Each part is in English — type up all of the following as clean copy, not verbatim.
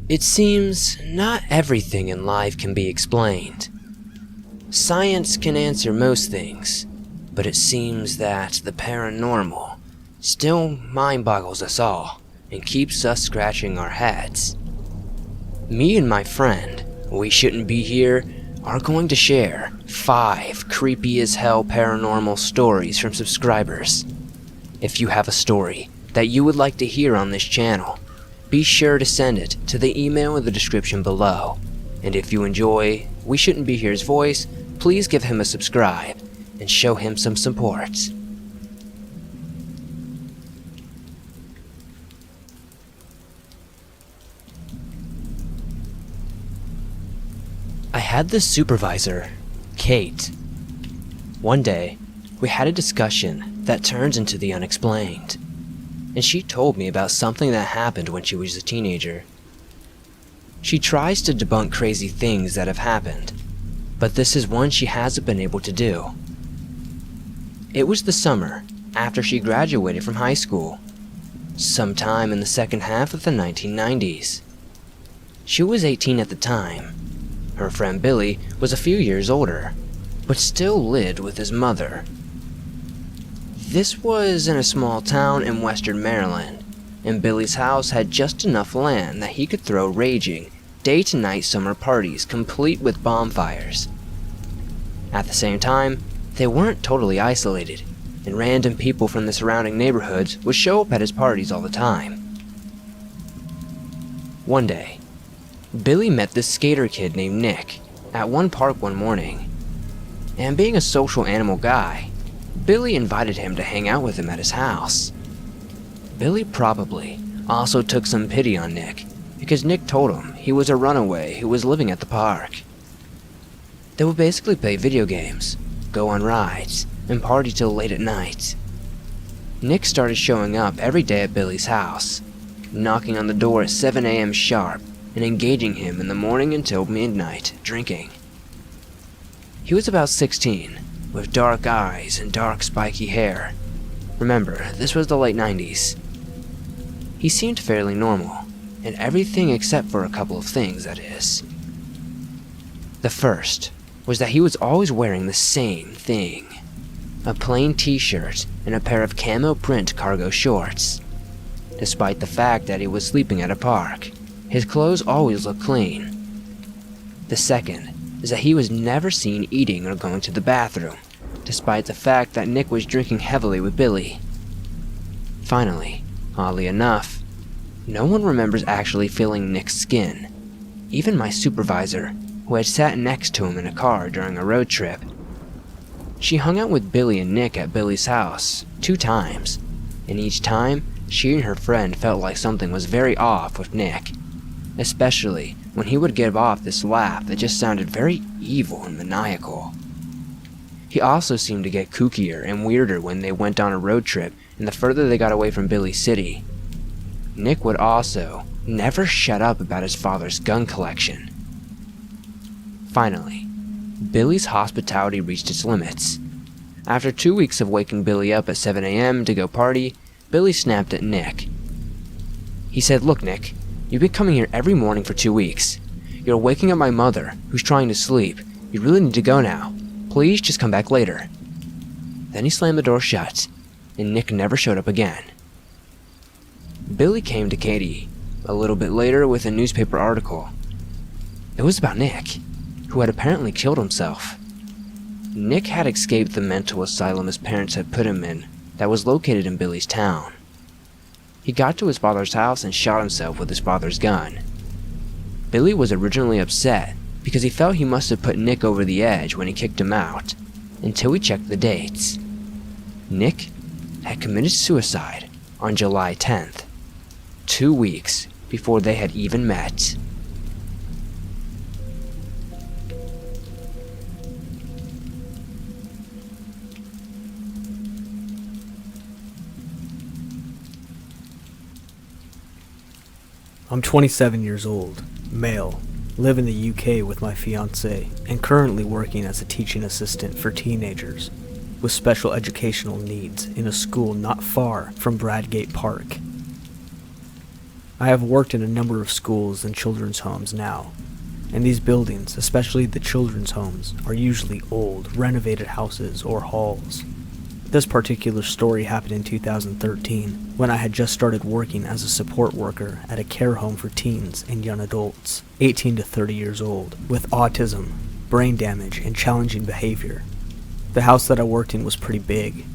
It seems not everything in life can be explained. Science can answer most things, but it seems that the paranormal still mind boggles us all and keeps us scratching our heads. Me and my friend, We Shouldn't Be Here, are going to share 5 creepy as hell paranormal stories from subscribers. If you have a story that you would like to hear on this channel, be sure to send it to the email in the description below. And if you enjoy We Shouldn't Be Here's voice, please give him a subscribe and show him some support. I had this supervisor, Kate. One day, we had a discussion that turned into the unexplained, and she told me about something that happened when she was a teenager. She tries to debunk crazy things that have happened, but this is one she hasn't been able to do. It was the summer after she graduated from high school, sometime in the second half of the 1990s. She was 18 at the time. Her friend Billy was a few years older, but still lived with his mother. This was in a small town in western Maryland, and Billy's house had just enough land that he could throw raging, day-to-night summer parties complete with bonfires. At the same time, they weren't totally isolated, and random people from the surrounding neighborhoods would show up at his parties all the time. One day, Billy met this skater kid named Nick at one park one morning, and being a social animal guy, Billy invited him to hang out with him at his house. Billy probably also took some pity on Nick because Nick told him he was a runaway who was living at the park. They would basically play video games, go on rides, and party till late at night. Nick started showing up every day at Billy's house, knocking on the door at 7 a.m. sharp and engaging him in the morning until midnight, drinking. He was about 16, with dark eyes and dark spiky hair. Remember, this was the late 90s. He seemed fairly normal, and everything except for a couple of things, that is. The first was that he was always wearing the same thing: a plain t-shirt and a pair of camo print cargo shorts. Despite the fact that he was sleeping at a park, his clothes always looked clean. The second is that he was never seen eating or going to the bathroom, despite the fact that Nick was drinking heavily with Billy. Finally, oddly enough, no one remembers actually feeling Nick's skin. Even my supervisor, who had sat next to him in a car during a road trip. She hung out with Billy and Nick at Billy's house 2 times, and each time, she and her friend felt like something was very off with Nick, especially when he would give off this laugh that just sounded very evil and maniacal. He also seemed to get kookier and weirder when they went on a road trip and the further they got away from Billy's city. Nick would also never shut up about his father's gun collection. Finally, Billy's hospitality reached its limits. After 2 weeks of waking Billy up at 7 a.m. to go party, Billy snapped at Nick. He said, "Look, Nick, you've been coming here every morning for 2 weeks. You're waking up my mother, who's trying to sleep. You really need to go now. Please just come back later." Then he slammed the door shut, and Nick never showed up again. Billy came to Katie a little bit later with a newspaper article. It was about Nick, who had apparently killed himself. Nick had escaped the mental asylum his parents had put him in that was located in Billy's town. He got to his father's house and shot himself with his father's gun. Billy was originally upset because he felt he must have put Nick over the edge when he kicked him out, until he checked the dates. Nick had committed suicide on July 10th, 2 weeks before they had even met. I'm 27 years old, male, live in the UK with my fiancé, and currently working as a teaching assistant for teenagers with special educational needs in a school not far from Bradgate Park. I have worked in a number of schools and children's homes now, and these buildings, especially the children's homes, are usually old, renovated houses or halls. This particular story happened in 2013, when I had just started working as a support worker at a care home for teens and young adults, 18 to 30 years old, with autism, brain damage, and challenging behavior. The house that I worked in was pretty big.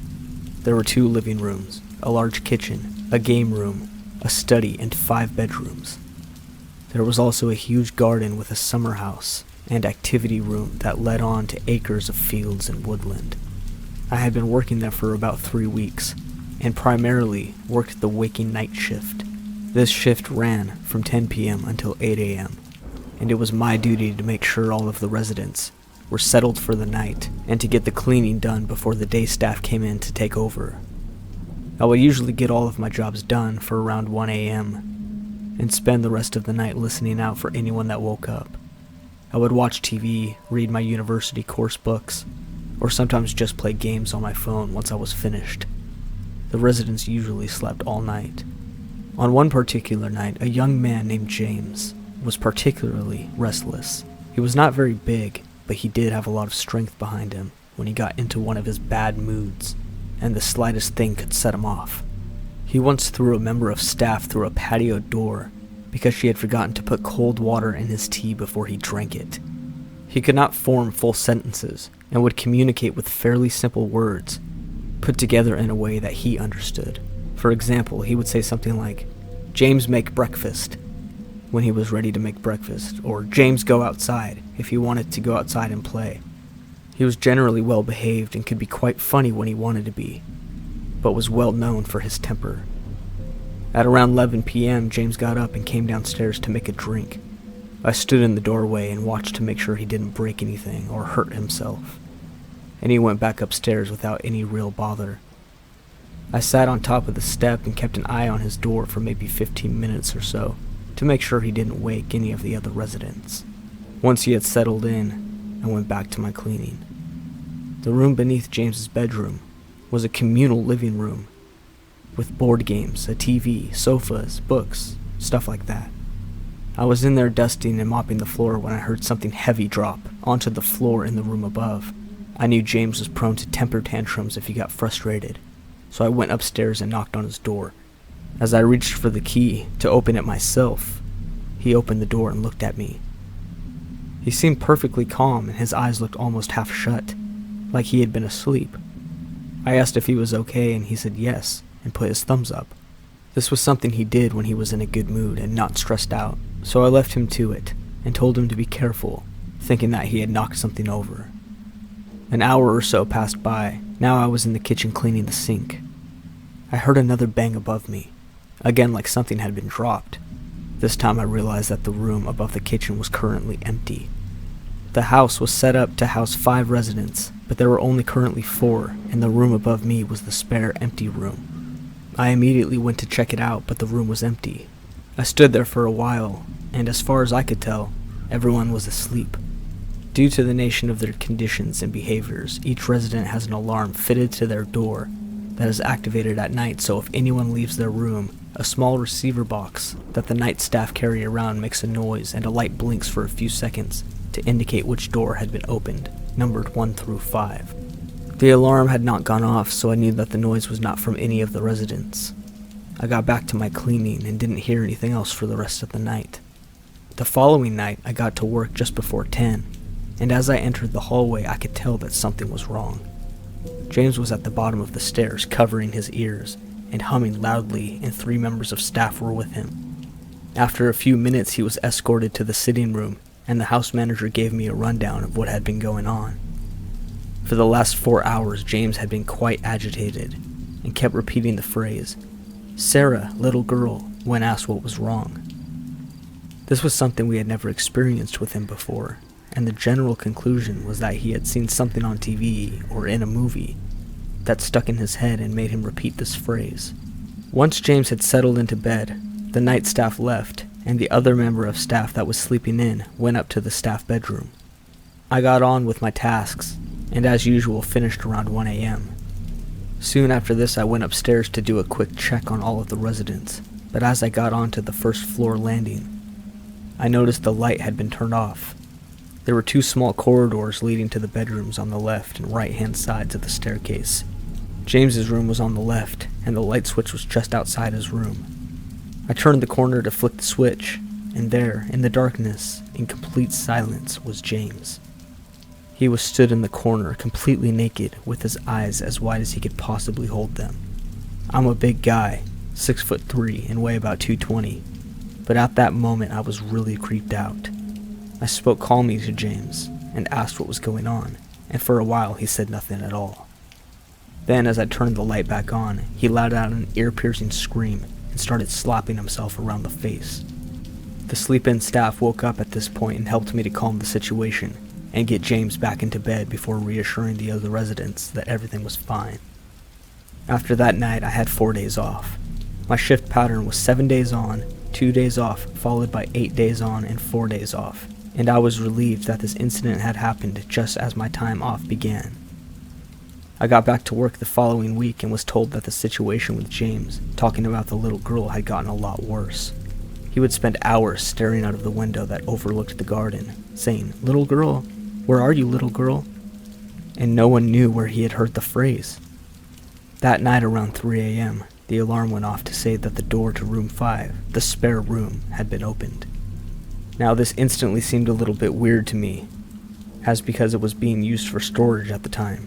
There were 2 living rooms, a large kitchen, a game room, a study, and 5 bedrooms. There was also a huge garden with a summer house and activity room that led on to acres of fields and woodland. I had been working there for about 3 weeks, and primarily worked the waking night shift. This shift ran from 10 p.m. until 8 a.m., and it was my duty to make sure all of the residents were settled for the night and to get the cleaning done before the day staff came in to take over. I would usually get all of my jobs done for around 1 a.m. and spend the rest of the night listening out for anyone that woke up. I would watch TV, read my university course books, or sometimes just play games on my phone once I was finished. The residents usually slept all night. On one particular night, a young man named James was particularly restless. He was not very big, but he did have a lot of strength behind him when he got into one of his bad moods, and the slightest thing could set him off. He once threw a member of staff through a patio door because she had forgotten to put cold water in his tea before he drank it. He could not form full sentences and would communicate with fairly simple words, put together in a way that he understood. For example, he would say something like, "James, make breakfast," when he was ready to make breakfast, or "James, go outside," if he wanted to go outside and play. He was generally well behaved and could be quite funny when he wanted to be, but was well known for his temper. At around 11 p.m., James got up and came downstairs to make a drink. I stood in the doorway and watched to make sure he didn't break anything or hurt himself, and he went back upstairs without any real bother. I sat on top of the step and kept an eye on his door for maybe 15 minutes or so to make sure he didn't wake any of the other residents. Once he had settled in, I went back to my cleaning. The room beneath James's bedroom was a communal living room with board games, a TV, sofas, books, stuff like that. I was in there dusting and mopping the floor when I heard something heavy drop onto the floor in the room above. I knew James was prone to temper tantrums if he got frustrated, so I went upstairs and knocked on his door. As I reached for the key to open it myself, he opened the door and looked at me. He seemed perfectly calm and his eyes looked almost half shut, like he had been asleep. I asked if he was okay and he said yes and put his thumbs up. This was something he did when he was in a good mood and not stressed out, so I left him to it and told him to be careful, thinking that he had knocked something over. An hour or so passed by. Now I was in the kitchen cleaning the sink. I heard another bang above me, again like something had been dropped. This time I realized that the room above the kitchen was currently empty. The house was set up to house 5 residents, but there were only currently 4, and the room above me was the spare empty room. I immediately went to check it out, but the room was empty. I stood there for a while, and as far as I could tell, everyone was asleep. Due to the nature of their conditions and behaviors, each resident has an alarm fitted to their door that is activated at night, so if anyone leaves their room, a small receiver box that the night staff carry around makes a noise and a light blinks for a few seconds to indicate which door had been opened, numbered 1 through 5. The alarm had not gone off, so I knew that the noise was not from any of the residents. I got back to my cleaning and didn't hear anything else for the rest of the night. The following night, I got to work just before 10, and as I entered the hallway, I could tell that something was wrong. James was at the bottom of the stairs, covering his ears and humming loudly, and 3 members of staff were with him. After a few minutes, he was escorted to the sitting room, and the house manager gave me a rundown of what had been going on. For the last 4 hours, James had been quite agitated and kept repeating the phrase, "Sarah, little girl," when asked what was wrong. This was something we had never experienced with him before, and the general conclusion was that he had seen something on TV or in a movie that stuck in his head and made him repeat this phrase. Once James had settled into bed, the night staff left, and the other member of staff that was sleeping in went up to the staff bedroom. I got on with my tasks, and as usual finished around 1 a.m. Soon after this I went upstairs to do a quick check on all of the residents, but as I got onto the first floor landing, I noticed the light had been turned off. There were 2 small corridors leading to the bedrooms on the left and right-hand sides of the staircase. James's room was on the left, and the light switch was just outside his room. I turned the corner to flick the switch, and there, in the darkness, in complete silence, was James. He was stood in the corner, completely naked, with his eyes as wide as he could possibly hold them. I'm a big guy, 6'3" and weigh about 220, but at that moment I was really creeped out. I spoke calmly to James and asked what was going on, and for a while he said nothing at all. Then, as I turned the light back on, he let out an ear-piercing scream and started slapping himself around the face. The sleep-in staff woke up at this point and helped me to calm the situation and get James back into bed before reassuring the other residents that everything was fine. After that night, I had 4 days off. My shift pattern was 7 days on, 2 days off, followed by 8 days on and 4 days off, and I was relieved that this incident had happened just as my time off began. I got back to work the following week and was told that the situation with James, talking about the little girl, had gotten a lot worse. He would spend hours staring out of the window that overlooked the garden, saying, "Little girl, where are you, little girl?" And no one knew where he had heard the phrase. That night around 3 a.m., the alarm went off to say that the door to room 5, the spare room, had been opened. Now this instantly seemed a little bit weird to me, as because it was being used for storage at the time.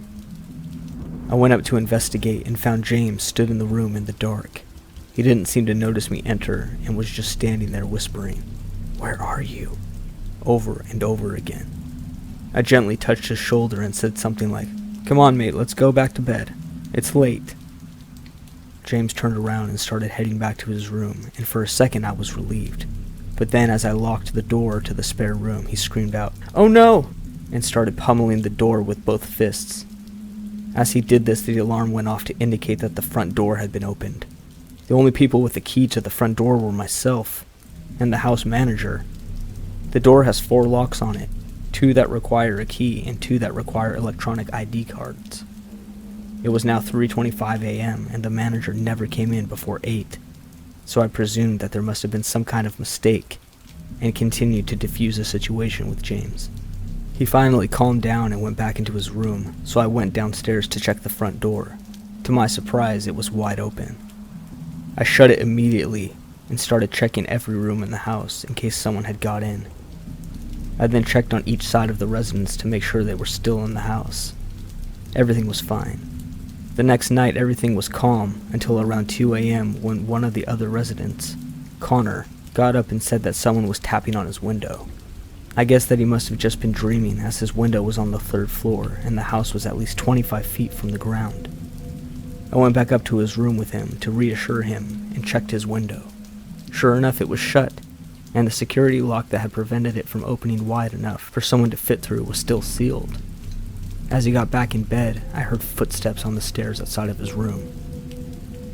I went up to investigate and found James stood in the room in the dark. He didn't seem to notice me enter and was just standing there whispering, "Where are you?" over and over again. I gently touched his shoulder and said something like, "Come on, mate, let's go back to bed. It's late." James turned around and started heading back to his room, and for a second I was relieved. But then as I locked the door to the spare room, he screamed out, "Oh no!" and started pummeling the door with both fists. As he did this, the alarm went off to indicate that the front door had been opened. The only people with the key to the front door were myself and the house manager. The door has 4 locks on it, 2 that require a key and 2 that require electronic ID cards. It was now 3:25 a.m. and the manager never came in before 8, so I presumed that there must have been some kind of mistake and continued to defuse the situation with James. He finally calmed down and went back into his room, so I went downstairs to check the front door. To my surprise, it was wide open. I shut it immediately and started checking every room in the house in case someone had got in. I then checked on each side of the residence to make sure they were still in the house. Everything was fine. The next night, everything was calm until around 2 a.m. when one of the other residents, Connor, got up and said that someone was tapping on his window. I guess that he must have just been dreaming, as his window was on the 3rd floor and the house was at least 25 feet from the ground. I went back up to his room with him to reassure him and checked his window. Sure enough, it was shut, and the security lock that had prevented it from opening wide enough for someone to fit through was still sealed. As he got back in bed, I heard footsteps on the stairs outside of his room.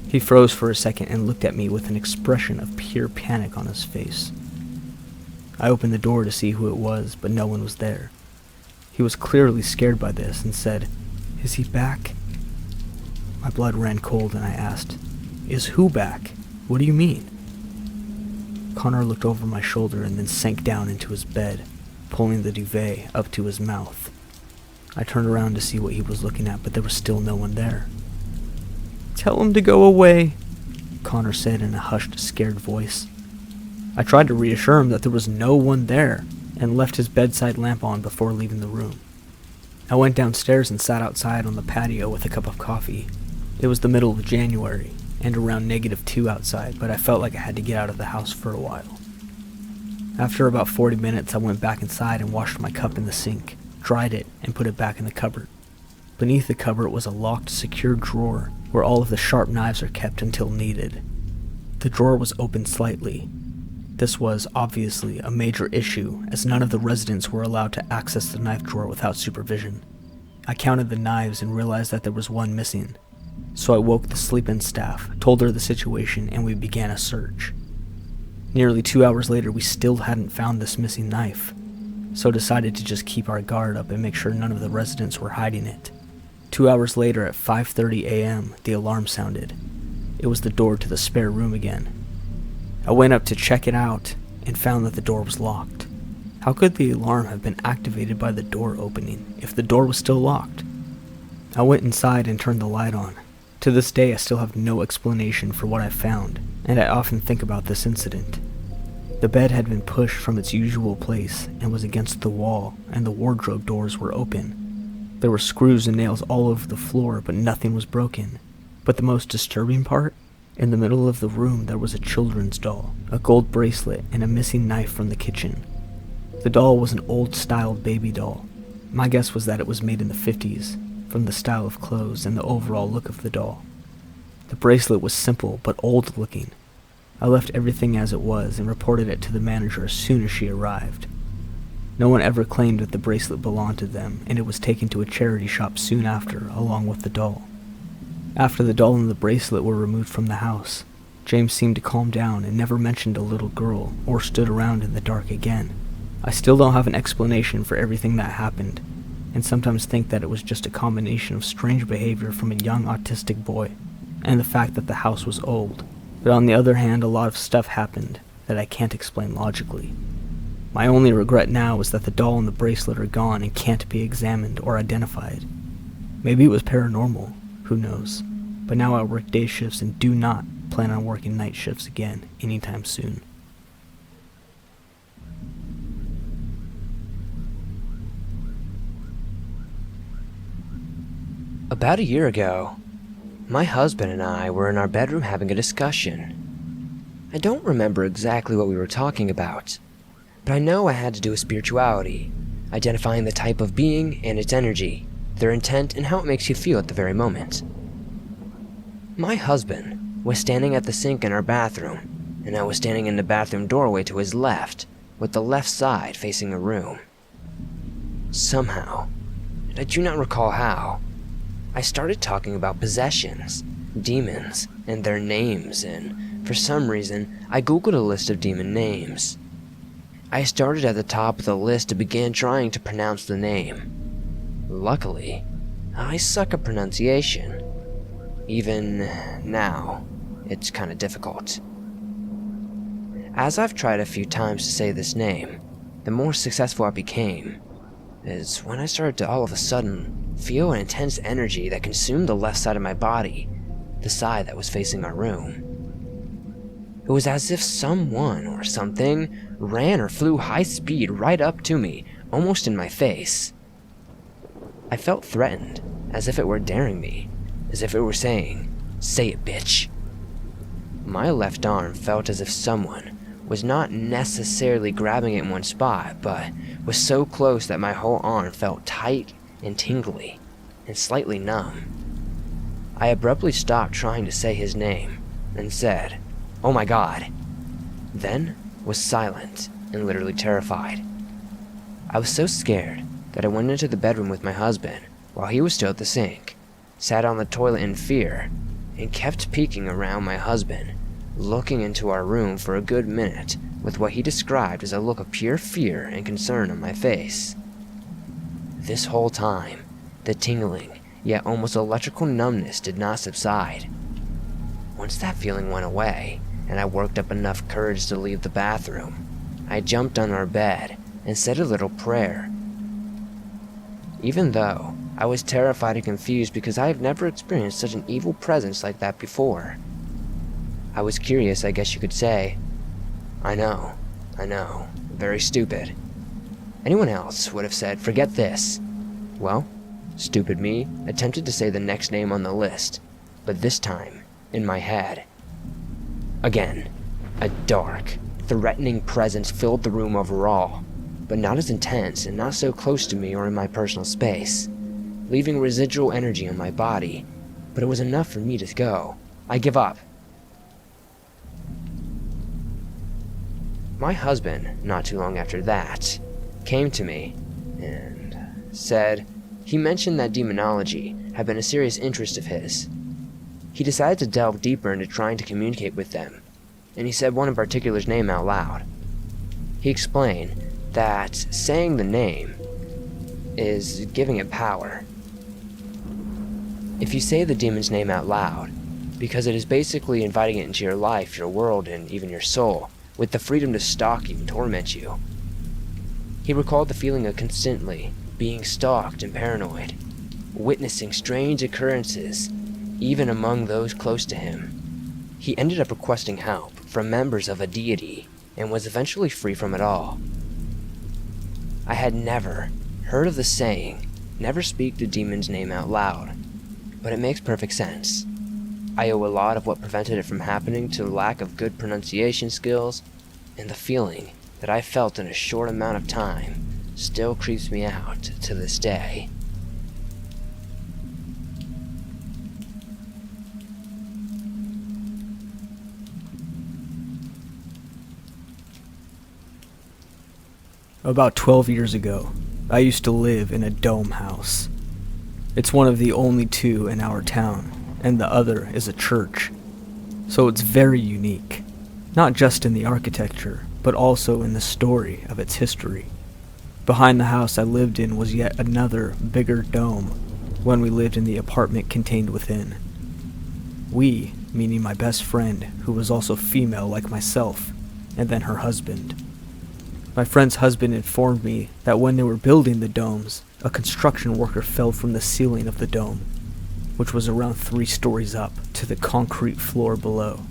He froze for a second and looked at me with an expression of pure panic on his face. I opened the door to see who it was, but no one was there. He was clearly scared by this and said, "Is he back?" My blood ran cold and I asked, "Is who back? What do you mean?" Connor looked over my shoulder and then sank down into his bed, pulling the duvet up to his mouth. I turned around to see what he was looking at, but there was still no one there. "Tell him to go away," Connor said in a hushed, scared voice. I tried to reassure him that there was no one there and left his bedside lamp on before leaving the room. I went downstairs and sat outside on the patio with a cup of coffee. It was the middle of January and around -2 outside, but I felt like I had to get out of the house for a while. After about 40 minutes, I went back inside and washed my cup in the sink, dried it, and put it back in the cupboard. Beneath the cupboard was a locked, secured drawer where all of the sharp knives are kept until needed. The drawer was open slightly. This was, obviously, a major issue, as none of the residents were allowed to access the knife drawer without supervision. I counted the knives and realized that there was one missing. So I woke the sleep-in staff, told her the situation, and we began a search. Nearly 2 hours later, we still hadn't found this missing knife, so decided to just keep our guard up and make sure none of the residents were hiding it. 2 hours later, at 5:30 a.m., the alarm sounded. It was the door to the spare room again. I went up to check it out and found that the door was locked. How could the alarm have been activated by the door opening if the door was still locked? I went inside and turned the light on. To this day, I still have no explanation for what I found, and I often think about this incident. The bed had been pushed from its usual place and was against the wall, and the wardrobe doors were open. There were screws and nails all over the floor, but nothing was broken. But the most disturbing part? In the middle of the room there was a children's doll, a gold bracelet, and a missing knife from the kitchen. The doll was an old-styled baby doll. My guess was that it was made in the 50s, from the style of clothes and the overall look of the doll. The bracelet was simple but old-looking. I left everything as it was and reported it to the manager as soon as she arrived. No one ever claimed that the bracelet belonged to them, and it was taken to a charity shop soon after, along with the doll. After the doll and the bracelet were removed from the house, James seemed to calm down and never mentioned a little girl or stood around in the dark again. I still don't have an explanation for everything that happened, and sometimes think that it was just a combination of strange behavior from a young autistic boy, and the fact that the house was old. But on the other hand, a lot of stuff happened that I can't explain logically. My only regret now is that the doll and the bracelet are gone and can't be examined or identified. Maybe it was paranormal, who knows? But now I work day shifts and do not plan on working night shifts again anytime soon. About a year ago, my husband and I were in our bedroom having a discussion. I don't remember exactly what we were talking about, but I know I had to do with spirituality, identifying the type of being and its energy, their intent, and how it makes you feel at the very moment. My husband was standing at the sink in our bathroom, and I was standing in the bathroom doorway to his left, with the left side facing the room. Somehow, and I do not recall how, I started talking about possessions, demons, and their names, and for some reason, I googled a list of demon names. I started at the top of the list and began trying to pronounce the name. Luckily, I suck at pronunciation. Even now, it's kinda difficult. As I've tried a few times to say this name, the more successful I became, is when I started to all of a sudden feel an intense energy that consumed the left side of my body, the side that was facing our room. It was as if someone or something ran or flew high speed right up to me, almost in my face. I felt threatened, as if it were daring me, as if it were saying, "Say it, bitch." My left arm felt as if someone was not necessarily grabbing it in one spot, but was so close that my whole arm felt tight and tingly, and slightly numb. I abruptly stopped trying to say his name, and said, "Oh my God," then was silent and literally terrified. I was so scared that I went into the bedroom with my husband while he was still at the sink, sat on the toilet in fear, and kept peeking around my husband, looking into our room for a good minute with what he described as a look of pure fear and concern on my face. This whole time, the tingling, yet almost electrical numbness did not subside. Once that feeling went away, and I worked up enough courage to leave the bathroom, I jumped on our bed and said a little prayer. Even though I was terrified and confused because I have never experienced such an evil presence like that before. I was curious, I guess you could say. I know, very stupid. Anyone else would have said, "Forget this." Well, stupid me attempted to say the next name on the list, but this time, in my head. Again, a dark, threatening presence filled the room overall, but not as intense and not so close to me or in my personal space, leaving residual energy on my body, but it was enough for me to go. I give up. My husband, not too long after that, came to me and said he mentioned that demonology had been a serious interest of his. He decided to delve deeper into trying to communicate with them, and he said one in particular's name out loud. He explained that saying the name is giving it power. If you say the demon's name out loud, because it is basically inviting it into your life, your world, and even your soul, with the freedom to stalk you and torment you. He recalled the feeling of constantly being stalked and paranoid, witnessing strange occurrences, even among those close to him. He ended up requesting help from members of a deity and was eventually free from it all. I had never heard of the saying, "Never speak the demon's name out loud," but it makes perfect sense. I owe a lot of what prevented it from happening to the lack of good pronunciation skills, and the feeling that I felt in a short amount of time still creeps me out to this day. About 12 years ago, I used to live in a dome house. It's one of the only two in our town, and the other is a church. So it's very unique, not just in the architecture, but also in the story of its history. Behind the house I lived in was yet another, bigger dome, when we lived in the apartment contained within. We, meaning my best friend, who was also female like myself, and then her husband. My friend's husband informed me that when they were building the domes, a construction worker fell from the ceiling of the dome, which was around 3 stories up, to the concrete floor below.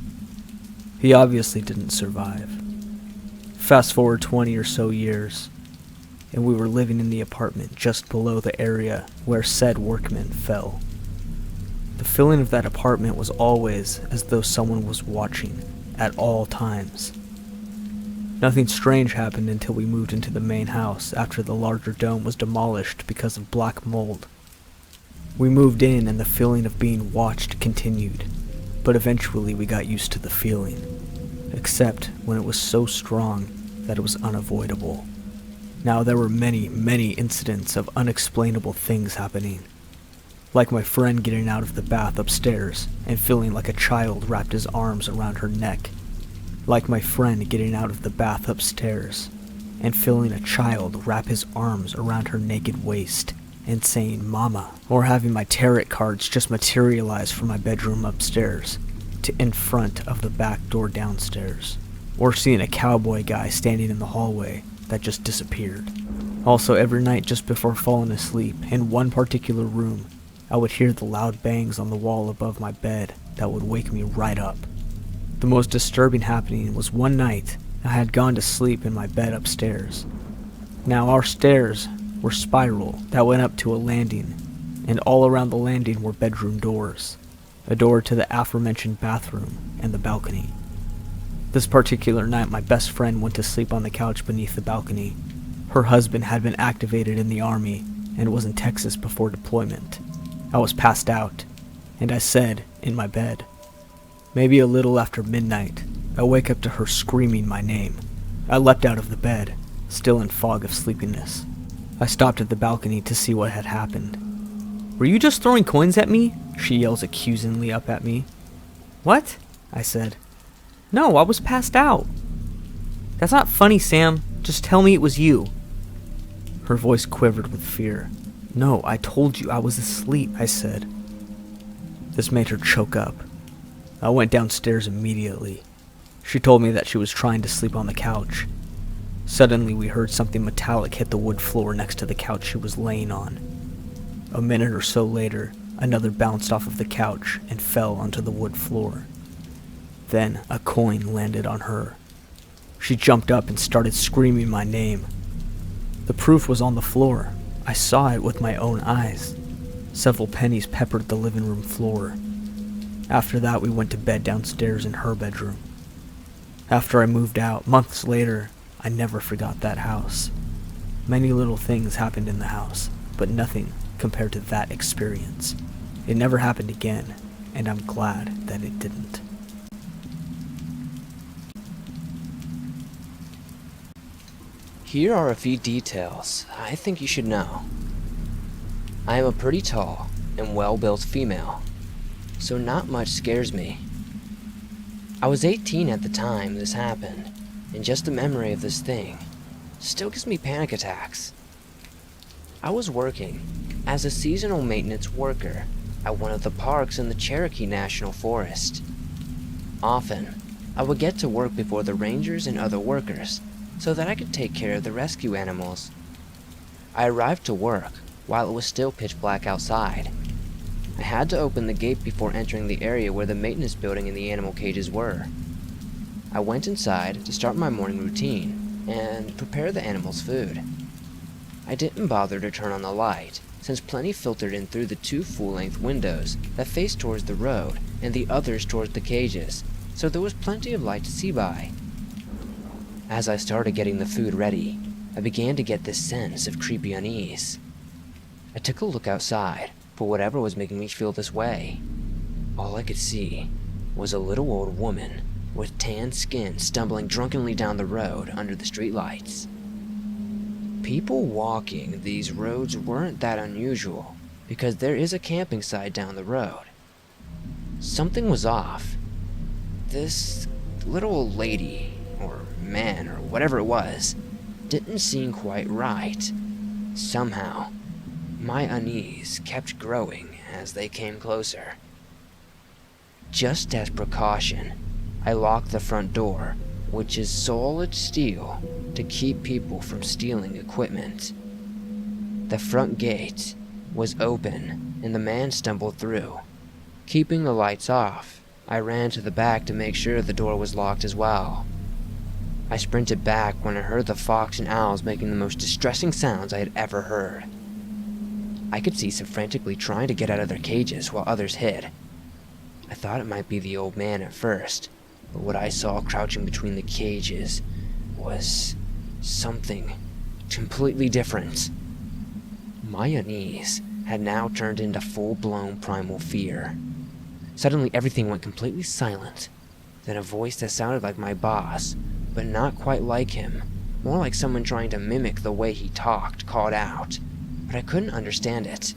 He obviously didn't survive. Fast forward 20 or so years, and we were living in the apartment just below the area where said workman fell. The feeling of that apartment was always as though someone was watching at all times. Nothing strange happened until we moved into the main house after the larger dome was demolished because of black mold. We moved in and the feeling of being watched continued, but eventually we got used to the feeling, except when it was so strong that it was unavoidable. Now there were many, many incidents of unexplainable things happening, like my friend getting out of the bath upstairs and feeling like a child wrapped his arms around her neck. Like my friend getting out of the bath upstairs and feeling a child wrap his arms around her naked waist and saying "mama," or having my tarot cards just materialize from my bedroom upstairs to in front of the back door downstairs, or seeing a cowboy guy standing in the hallway that just disappeared. Also, every night just before falling asleep, in one particular room, I would hear the loud bangs on the wall above my bed that would wake me right up. The most disturbing happening was one night I had gone to sleep in my bed upstairs. Now our stairs were spiral that went up to a landing, and all around the landing were bedroom doors, a door to the aforementioned bathroom and the balcony. This particular night my best friend went to sleep on the couch beneath the balcony. Her husband had been activated in the army and was in Texas before deployment. I was passed out, and I said, in my bed, maybe a little after midnight, I wake up to her screaming my name. I leapt out of the bed, still in fog of sleepiness. I stopped at the balcony to see what had happened. "Were you just throwing coins at me?" she yells accusingly up at me. "What?" I said. "No, I was passed out." "That's not funny, Sam. Just tell me it was you." Her voice quivered with fear. "No, I told you I was asleep," I said. This made her choke up. I went downstairs immediately. She told me that she was trying to sleep on the couch. Suddenly we heard something metallic hit the wood floor next to the couch she was laying on. A minute or so later, another bounced off of the couch and fell onto the wood floor. Then a coin landed on her. She jumped up and started screaming my name. The proof was on the floor. I saw it with my own eyes. Several pennies peppered the living room floor. After that, we went to bed downstairs in her bedroom. After I moved out, months later, I never forgot that house. Many little things happened in the house, but nothing compared to that experience. It never happened again, and I'm glad that it didn't. Here are a few details I think you should know. I am a pretty tall and well-built female, so not much scares me. I was 18 at the time this happened, and just the memory of this thing still gives me panic attacks. I was working as a seasonal maintenance worker at one of the parks in the Cherokee National Forest. Often, I would get to work before the rangers and other workers so that I could take care of the rescue animals. I arrived to work while it was still pitch black outside. I had to open the gate before entering the area where the maintenance building and the animal cages were. I went inside to start my morning routine and prepare the animals' food. I didn't bother to turn on the light, since plenty filtered in through the 2 full-length windows that faced towards the road and the others towards the cages, so there was plenty of light to see by. As I started getting the food ready, I began to get this sense of creepy unease. I took a look outside for whatever was making me feel this way. All I could see was a little old woman with tan skin stumbling drunkenly down the road under the streetlights. People walking these roads weren't that unusual because there is a camping site down the road. Something was off. This little old lady, or man, or whatever it was, didn't seem quite right. Somehow, my unease kept growing as they came closer. Just as precaution, I locked the front door, which is solid steel, to keep people from stealing equipment. The front gate was open and the man stumbled through. Keeping the lights off, I ran to the back to make sure the door was locked as well. I sprinted back when I heard the fox and owls making the most distressing sounds I had ever heard. I could see some frantically trying to get out of their cages while others hid. I thought it might be the old man at first, but what I saw crouching between the cages was something completely different. My unease had now turned into full-blown primal fear. Suddenly everything went completely silent. Then a voice that sounded like my boss, but not quite like him, more like someone trying to mimic the way he talked, called out, but I couldn't understand it.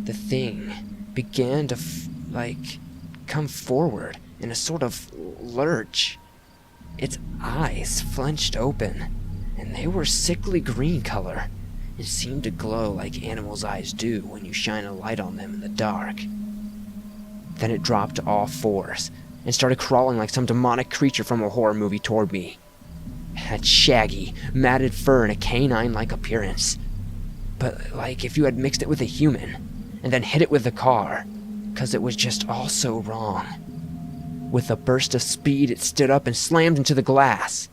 The thing began to come forward in a sort of lurch. Its eyes flinched open, and they were sickly green color, and seemed to glow like animals' eyes do when you shine a light on them in the dark. Then it dropped to all fours, and started crawling like some demonic creature from a horror movie toward me. It had shaggy, matted fur and a canine-like appearance, but like if you had mixed it with a human, and then hit it with a car, 'cause it was just all so wrong. With a burst of speed, it stood up and slammed into the glass.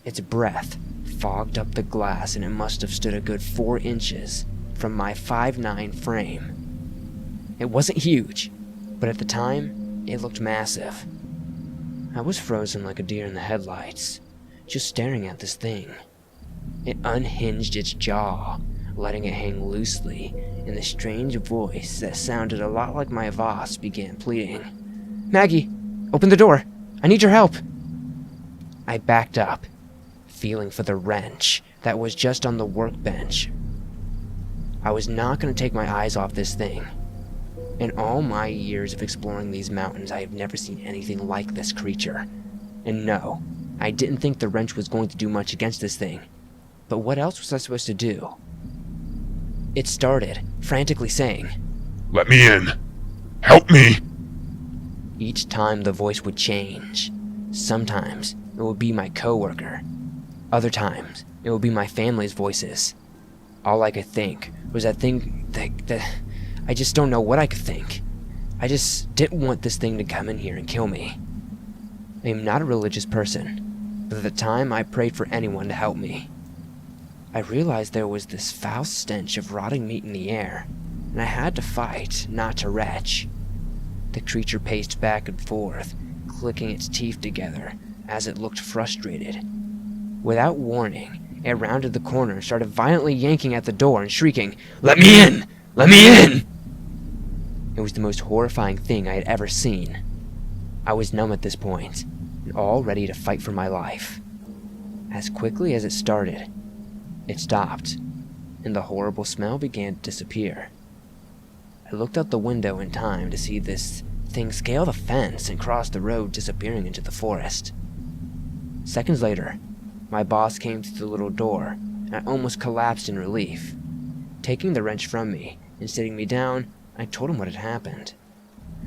Its breath fogged up the glass, and it must have stood a good 4 inches from my 5'9" frame. It wasn't huge, but at the time, it looked massive. I was frozen like a deer in the headlights, just staring at this thing. It unhinged its jaw, letting it hang loosely, and the strange voice that sounded a lot like my boss began pleading. "Maggie, open the door! I need your help!" I backed up, feeling for the wrench that was just on the workbench. I was not going to take my eyes off this thing. In all my years of exploring these mountains, I have never seen anything like this creature. And no, I didn't think the wrench was going to do much against this thing. But what else was I supposed to do? It started, frantically saying, "Let me in! Help me!" Each time the voice would change. Sometimes it would be my coworker. Other times it would be my family's voices. All I could think was that I just don't know what I could think. I just didn't want this thing to come in here and kill me. I am not a religious person, but at the time I prayed for anyone to help me. I realized there was this foul stench of rotting meat in the air, and I had to fight, not to retch. The creature paced back and forth, clicking its teeth together as it looked frustrated. Without warning, it rounded the corner and started violently yanking at the door and shrieking, "Let me in! Let me in!" It was the most horrifying thing I had ever seen. I was numb at this point, and all ready to fight for my life. As quickly as it started, it stopped, and the horrible smell began to disappear. I looked out the window in time to see this thing scale the fence and cross the road, disappearing into the forest. Seconds later, my boss came through the little door, and I almost collapsed in relief. Taking the wrench from me and sitting me down, I told him what had happened.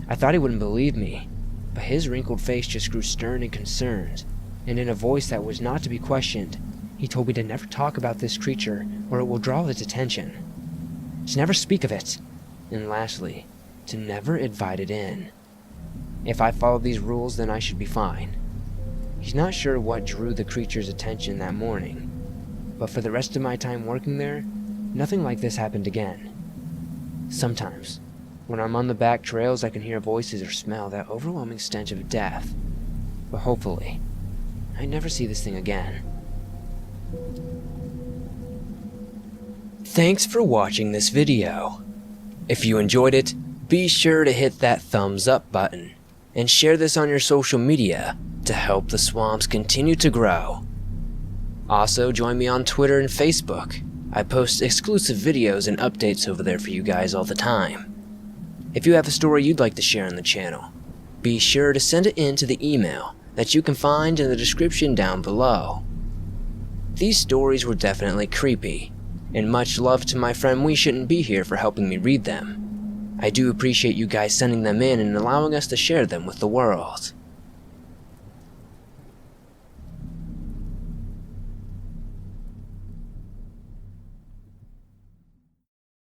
I thought he wouldn't believe me, but his wrinkled face just grew stern and concerned, and in a voice that was not to be questioned, he told me to never talk about this creature or it will draw its attention. To never speak of it, and lastly, to never invite it in. If I followed these rules, then I should be fine. He's not sure what drew the creature's attention that morning, but for the rest of my time working there, nothing like this happened again. Sometimes, when I'm on the back trails, I can hear voices or smell that overwhelming stench of death, but hopefully, I never see this thing again. Thanks for watching this video. If you enjoyed it, be sure to hit that thumbs up button and share this on your social media to help the swamps continue to grow. Also, join me on Twitter and Facebook. I post exclusive videos and updates over there for you guys all the time. If you have a story you'd like to share on the channel, be sure to send it in to the email that you can find in the description down below. These stories were definitely creepy, and much love to my friend We Shouldn't Be Here for helping me read them. I do appreciate you guys sending them in and allowing us to share them with the world.